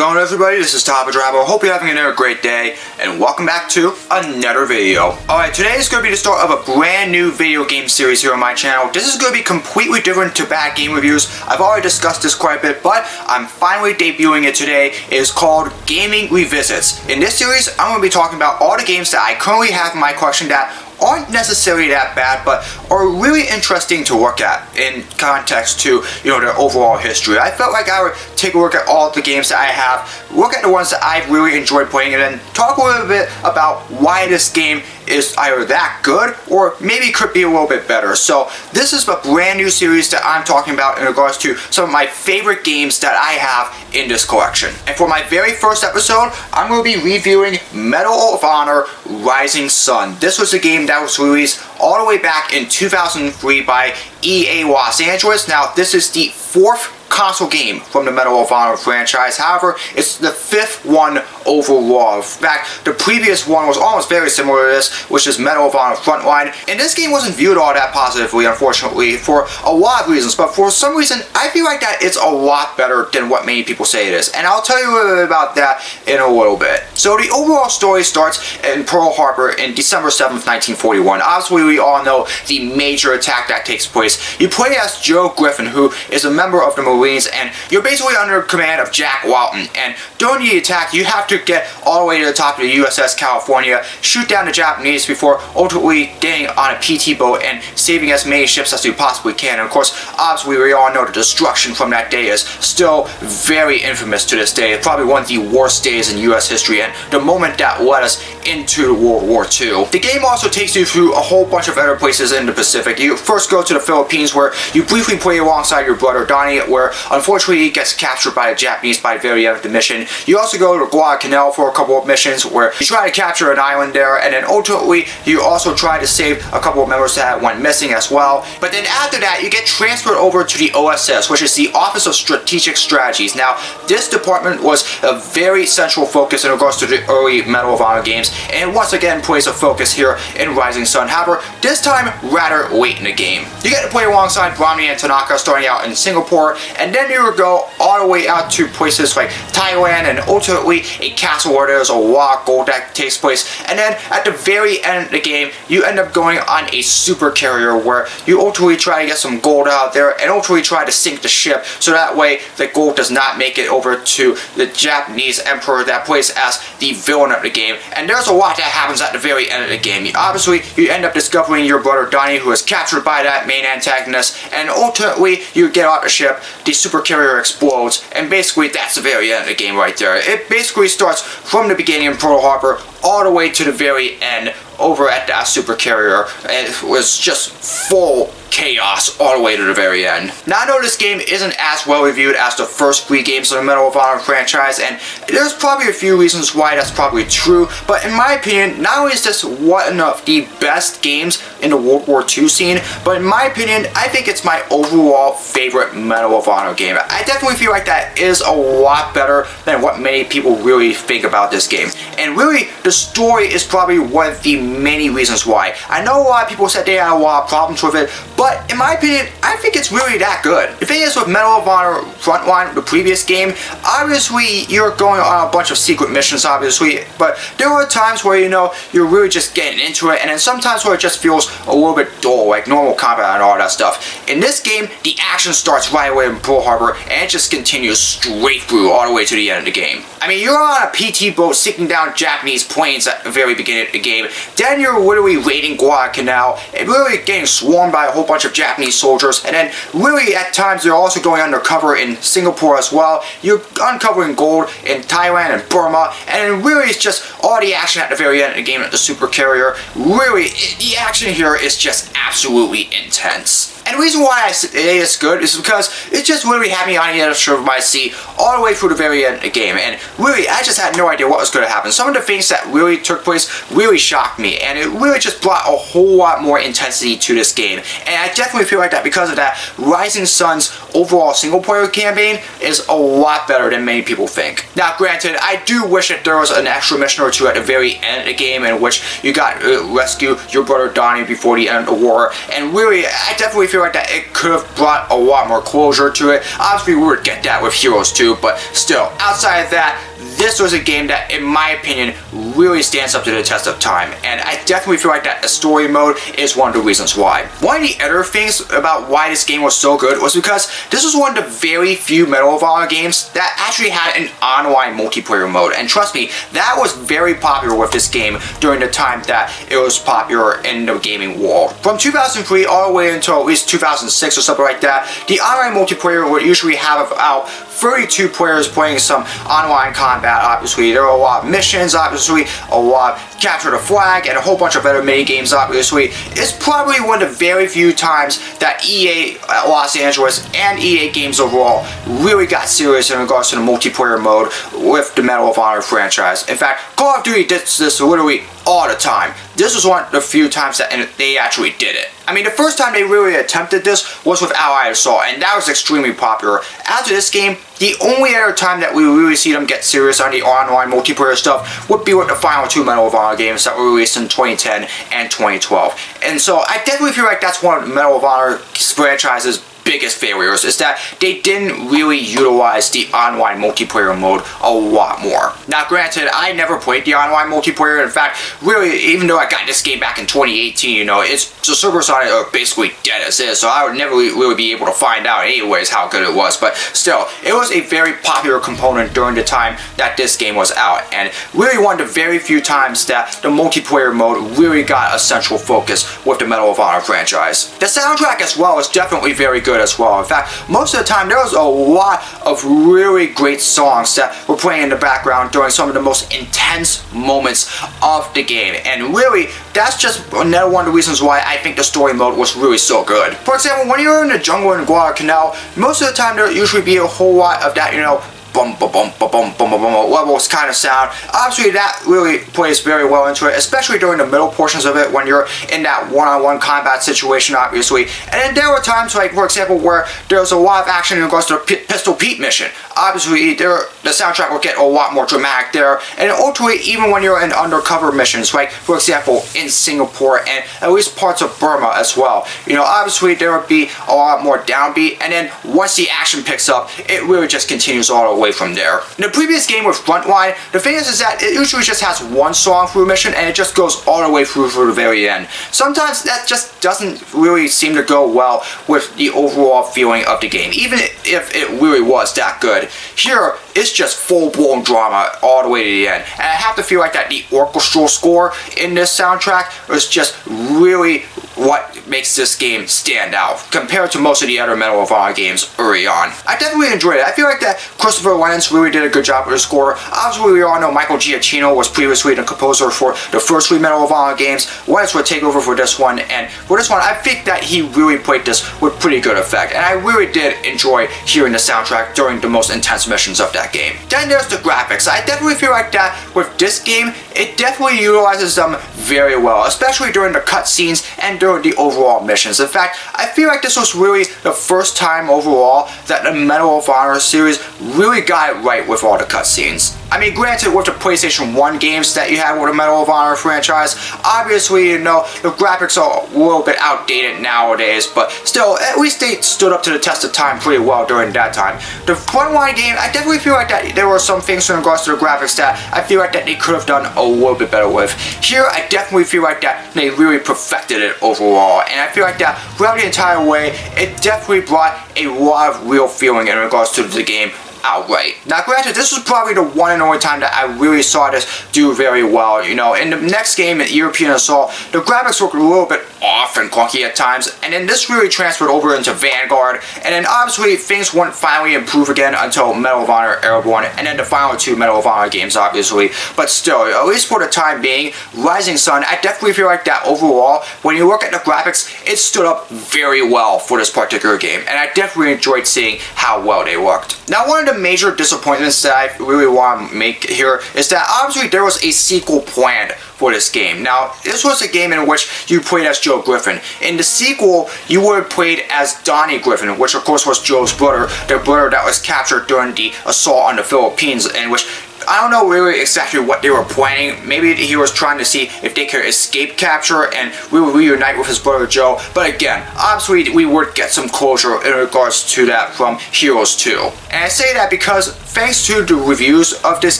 going, everybody? This is Drabo. Hope you're having another great day, and welcome back to another video. Alright, today is going to be the start of a brand new video game series here on my channel. This is going to be completely different to bad game reviews. I've already discussed this quite a bit, but I'm finally debuting it today. It is called Gaming Revisits. In this series, I'm going to be talking about all the games that I currently have in my collection that aren't necessarily that bad, but are really interesting to look at in context to, their overall history. I felt like I would take a look at all the games that I have, look at the ones that I've really enjoyed playing, and then talk a little bit about why this game is either that good or maybe could be a little bit better. So this is a brand new series that I'm talking about in regards to some of my favorite games that I have in this collection. And for my very first episode, I'm going to be reviewing Medal of Honor Rising Sun. This was a game that was released all the way back in 2003 by EA Los Angeles. Now, this is the fourth console game from the Medal of Honor franchise. However, it's the fifth one overall. In fact, the previous one was almost very similar to this, which is Medal of Honor Frontline. And this game wasn't viewed all that positively, unfortunately, for a lot of reasons. But for some reason, I feel like that it's a lot better than what many people say it is. And I'll tell you a little bit about that in a little bit. So the overall story starts in Pearl Harbor in December 7th, 1941. Obviously, we all know the major attack that takes place. You play as Joe Griffin, who is a member of the Marines, and you're basically under command of Jack Walton. And during the attack, you have to get all the way to the top of the USS California, shoot down the Japanese before ultimately getting on a PT boat and saving as many ships as you possibly can. And of course, obviously, we all know the destruction from that day is still very infamous to this day. It's probably one of the worst days in US history, and the moment that led us into World War II. The game also takes you through a whole bunch of other places in the Pacific. You first go to the Philippines, where you briefly play alongside your brother Donnie, where unfortunately he gets captured by the Japanese by the very end of the mission. You also go to Guadalcanal for a couple of missions where you try to capture an island there, and then ultimately you also try to save a couple of members that went missing as well. But then after that, you get transferred over to the OSS, which is the Office of Strategic Strategies. Now, this department was a very central focus in regards to the early Medal of Honor games, and once again plays a focus here in Rising Sun. However, this time rather late in the game. You get to play alongside Brahmi and Tanaka, starting out in Singapore, and then you go all the way out to places like Thailand, and ultimately a castle where there's a lot of gold that takes place. And then at the very end of the game, you end up going on a super carrier where you ultimately try to get some gold out there and ultimately try to sink the ship, so that way the gold does not make it over to the Japanese emperor that plays as the villain of the game. And there's a lot that happens at the very end of the game. Obviously, you end up discovering your brother Donnie, who is captured by that main antagonist, and ultimately you get off the ship, the super carrier explodes, and basically that's the very end of the game right there. It basically starts from the beginning in Pearl Harbor all the way to the very end over at that super carrier, and it was just full chaos all the way to the very end. Now, I know this game isn't as well reviewed as the first three games of the Medal of Honor franchise, and there's probably a few reasons why that's probably true, but in my opinion, not only is this one of the best games in the World War II scene, but in my opinion, I think it's my overall favorite Medal of Honor game. I definitely feel like that is a lot better than what many people really think about this game. And really, the story is probably one of the many reasons why. I know a lot of people said they had a lot of problems with it, but in my opinion, I think it's really that good. The thing is, with Medal of Honor Frontline, the previous game, obviously you're going on a bunch of secret missions, obviously, but there are times where, you're really just getting into it, and then sometimes where it just feels a little bit dull, like normal combat and all that stuff. In this game, the action starts right away in Pearl Harbor, and it just continues straight through all the way to the end of the game. I mean, you're on a PT boat sinking down Japanese planes at the very beginning of the game. Then you're literally raiding Guadalcanal and really getting swarmed by a whole bunch of Japanese soldiers. And then really at times you're also going undercover in Singapore as well. You're uncovering gold in Thailand and Burma. And really it's just all the action at the very end of the game at the super carrier. Really, the action here is just absolutely intense. And the reason why I say it's good is because it just really had me on the edge of my seat all the way through the very end of the game. And really, I just had no idea what was going to happen. Some of the things that really took place really shocked me, and it really just brought a whole lot more intensity to this game. And I definitely feel like that because of that, Rising Sun's overall single-player campaign is a lot better than many people think. Now, granted, I do wish that there was an extra mission or two at the very end of the game in which you got to rescue your brother Donnie before the end of the war, and really, I definitely feel like that it could have brought a lot more closure to it. Obviously, we would get that with Heroes 2, but still, outside of that, this was a game that, in my opinion, really stands up to the test of time, and I definitely feel like that the story mode is one of the reasons why. One of the other things about why this game was so good was because this was one of the very few Medal of Honor games that actually had an online multiplayer mode, and trust me, that was very popular with this game during the time that it was popular in the gaming world. From 2003 all the way until at least 2006 or something like that, the online multiplayer would usually have about 32 players playing some online combat. Obviously, there were a lot of missions, obviously, a lot of capture the flag, and a whole bunch of other mini games. Obviously, it's probably one of the very few times that EA Los Angeles and EA Games overall really got serious in regards to the multiplayer mode with the Medal of Honor franchise. In fact, Call of Duty did this literally all the time. This was one of the few times that they actually did it. I mean, the first time they really attempted this was with Allied Assault, and that was extremely popular. After this game, the only other time that we really see them get serious on the online multiplayer stuff would be with the final two Medal of Honor games that were released in 2010 and 2012. And so I definitely feel like that's one of the Medal of Honor franchise's biggest failures, is that they didn't really utilize the online multiplayer mode a lot more. Now, granted, I never played the online multiplayer. In fact, really, even though I got this game back in 2018, you know, the servers on it are basically dead as is, so I would never really be able to find out anyways how good it was. But still, it was a very popular component during the time that this game was out, and really one of the very few times that the multiplayer mode really got a central focus with the Medal of Honor franchise. The soundtrack as well is definitely very good as well. In fact, most of the time there was a lot of really great songs that were playing in the background during some of the most intense moments of the game, and really that's just another one of the reasons why I think the story mode was really so good. For example, when you're in the jungle in Guadalcanal, most of the time there usually be a whole lot of that, you know, bum bum bum bum bum bum bum levels kind of sound. Obviously that really plays very well into it, especially during the middle portions of it when you're in that one-on-one combat situation, obviously. And then there were times, like for example, where there's a lot of action in regards to the Pistol Pete mission. Obviously the soundtrack will get a lot more dramatic there, and ultimately even when you're in undercover missions, like for example in Singapore and at least parts of Burma as well, you know, obviously there would be a lot more downbeat, and then once the action picks up, it really just continues all the way from there. In the previous game with Frontline, the thing is that it usually just has one song through a mission and it just goes all the way through to the very end. Sometimes that just doesn't really seem to go well with the overall feeling of the game, even if it really was that good. Here, it's just full-blown drama all the way to the end, and I have to feel like that the orchestral score in this soundtrack is just really what makes this game stand out compared to most of the other Medal of Honor games early on. I definitely enjoyed it. I feel like that Christopher Lenz really did a good job with the score. Obviously, we all know Michael Giacchino was previously the composer for the first three Medal of Honor games. Lenz would take over for this one, and for this one, I think that he really played this with pretty good effect, and I really did enjoy hearing the soundtrack during the most intense missions of that game. Then there's the graphics. I definitely feel like that with this game, it definitely utilizes them very well, especially during the cutscenes and during the overall missions. In fact, I feel like this was really the first time overall that the Medal of Honor series really got it right with all the cutscenes. I mean, granted, with the PlayStation 1 games that you had with the Medal of Honor franchise, obviously, you know, the graphics are a little bit outdated nowadays, but still, at least they stood up to the test of time pretty well during that time. The Frontline game, I definitely feel like that there were some things in regards to the graphics that I feel like that they could have done a little bit better with. Here, I definitely feel like that they really perfected it overall, and I feel like that throughout the entire way, it definitely brought a lot of real feeling in regards to the game outright. Now, granted, this was probably the one and only time that I really saw this do very well. You know, in the next game, in European Assault, the graphics looked a little bit off and clunky at times, and then this really transferred over into Vanguard, and then obviously things wouldn't finally improve again until Medal of Honor Airborne, and then the final two Medal of Honor games, obviously. But still, at least for the time being, Rising Sun, I definitely feel like that overall, when you look at the graphics, it stood up very well for this particular game, and I definitely enjoyed seeing how well they looked. Now, one of the the major disappointments that I really want to make here is that obviously there was a sequel planned for this game. Now, this was a game in which you played as Joe Griffin. In the sequel, you would have played as Donnie Griffin, which of course was Joe's brother, the brother that was captured during the assault on the Philippines, in which I don't know really exactly what they were planning. Maybe he was trying to see if they could escape capture and we would reunite with his brother Joe. But again, obviously we would get some closure in regards to that from Heroes 2. And I say that because thanks to the reviews of this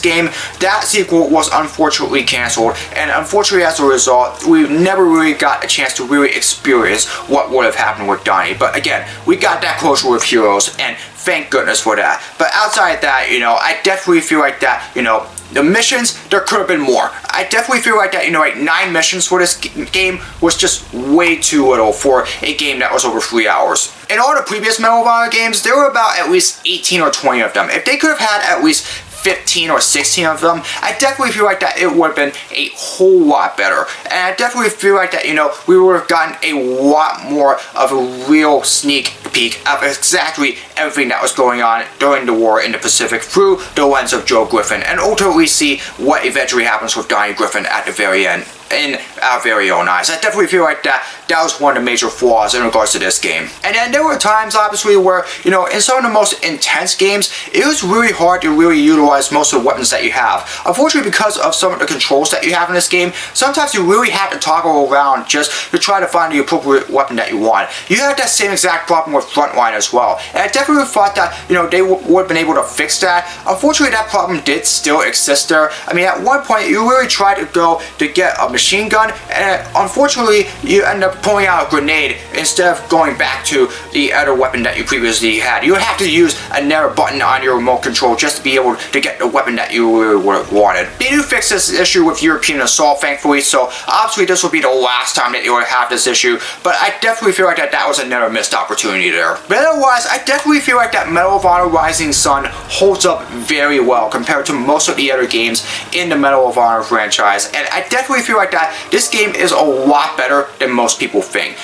game, that sequel was unfortunately cancelled. And unfortunately as a result, we never really got a chance to really experience what would have happened with Donnie. But again, we got that closure with Heroes, and thank goodness for that. But outside that, I definitely feel like that, the missions, there could have been more. I definitely feel like that, like 9 missions for this game was just way too little for a game that was over 3 hours. In all the previous Medal of Honor games, there were about at least 18 or 20 of them. If they could have had at least 15 or 16 of them, I definitely feel like that it would have been a whole lot better. And I definitely feel like that, we would have gotten a lot more of a real sneak peek of exactly everything that was going on during the war in the Pacific through the lens of Joe Griffin, and ultimately see what eventually happens with Donnie Griffin at the very end in our very own eyes. I definitely feel like that was one of the major flaws in regards to this game. And then there were times obviously where, in some of the most intense games, it was really hard to really utilize most of the weapons that you have. Unfortunately, because of some of the controls that you have in this game, sometimes you really have to toggle around just to try to find the appropriate weapon that you want. You had that same exact problem with Frontline as well. And I definitely thought that, they would have been able to fix that. Unfortunately, that problem did still exist there. I mean, at one point, you really tried to go to get a machine gun, and unfortunately you end up pulling out a grenade instead of going back to the other weapon that you previously had. You would have to use another button on your remote control just to be able to get the weapon that you really would have wanted. They do fix this issue with European Assault, thankfully, so obviously this will be the last time that you would have this issue, but I definitely feel like that was another missed opportunity there. But otherwise, I definitely feel like that Medal of Honor Rising Sun holds up very well compared to most of the other games in the Medal of Honor franchise, and I definitely feel like that this game is a lot better than most people think.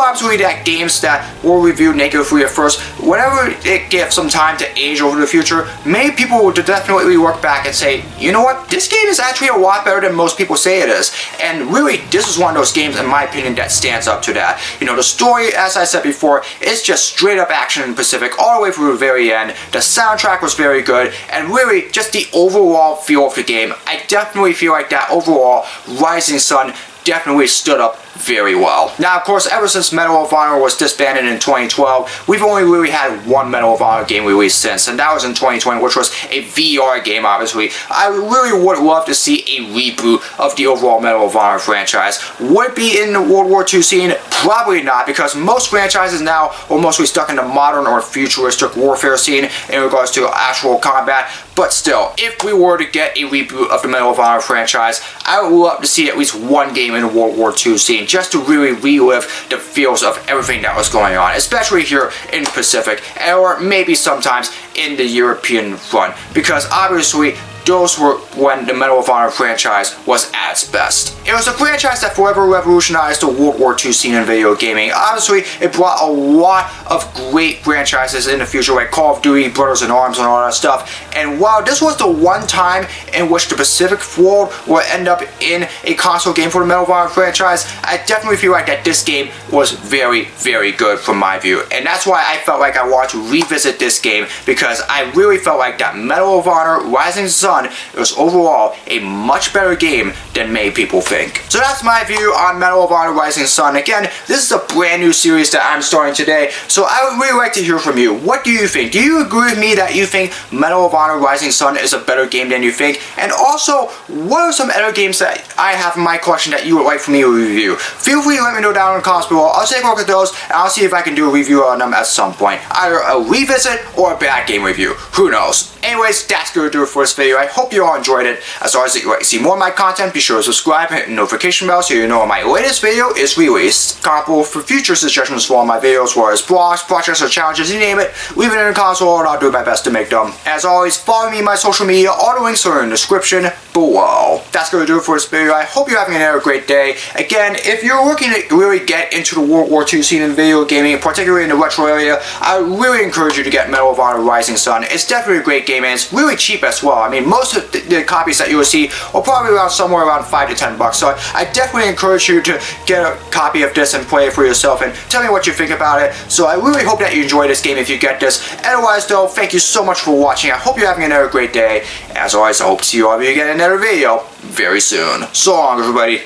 Obviously that games that were reviewed negatively at first, whenever it gets some time to age over the future, many people will definitely work back and say, you know what, this game is actually a lot better than most people say it is. And really, this is one of those games, in my opinion, that stands up to that. The story, as I said before, is just straight up action in Pacific all the way through the very end. The soundtrack was very good, and really, just the overall feel of the game, I definitely feel like that overall Rising Sun definitely stood up very well. Now, of course, ever since Medal of Honor was disbanded in 2012, we've only really had one Medal of Honor game released since, and that was in 2020, which was a VR game, obviously. I really would love to see a reboot of the overall Medal of Honor franchise. Would it be in the World War II scene? Probably not, because most franchises now are mostly stuck in the modern or futuristic warfare scene in regards to actual combat. But still, if we were to get a reboot of the Medal of Honor franchise, I would love to see at least one game in the World War II scene, just to really relive the feels of everything that was going on, especially here in the Pacific, or maybe sometimes in the European front, because obviously those were when the Medal of Honor franchise was at its best. It was a franchise that forever revolutionized the World War II scene in video gaming. Obviously, it brought a lot of great franchises in the future, like Call of Duty, Brothers in Arms, and all that stuff. And while this was the one time in which the Pacific world would end up in a console game for the Medal of Honor franchise, I definitely feel like that this game was very, very good from my view. And that's why I felt like I wanted to revisit this game, because I really felt like that Medal of Honor Rising Sun was overall a much better game than many people think. So that's my view on Medal of Honor Rising Sun. Again, this is a brand new series that I'm starting today, so I would really like to hear from you. What do you think? Do you agree with me that you think Medal of Honor Rising Sun is a better game than you think? And also, what are some other games that I have in my collection that you would like for me to review? Feel free to let me know down in the comments below. I'll take a look at those, and I'll see if I can do a review on them at some point. Either a revisit or a bad game review. Who knows? Anyways, that's going to do it for this video. I hope you all enjoyed it. As always, if you like to see more of my content, be sure to subscribe and hit the notification bell so you know when my latest video is released. Comment below for future suggestions for all my videos, whether it's blogs, projects, or challenges, you name it. Leave it in the comments below and I'll do my best to make them. As always, follow me on my social media. All the links are in the description below. That's going to do it for this video. I hope you're having another great day. Again, if you're looking to really get into the World War II scene in video gaming, particularly in the retro area, I really encourage you to get Medal of Honor Rising Sun. It's definitely a great game, and it's really cheap as well. I mean, most of the copies that you will see are probably around somewhere around $5 to $10. So I definitely encourage you to get a copy of this and play it for yourself, and tell me what you think about it. So I really hope that you enjoy this game if you get this. Otherwise though, thank you so much for watching. I hope you're having another great day. As always, I hope to see you all of you again in another video very soon. So long, everybody.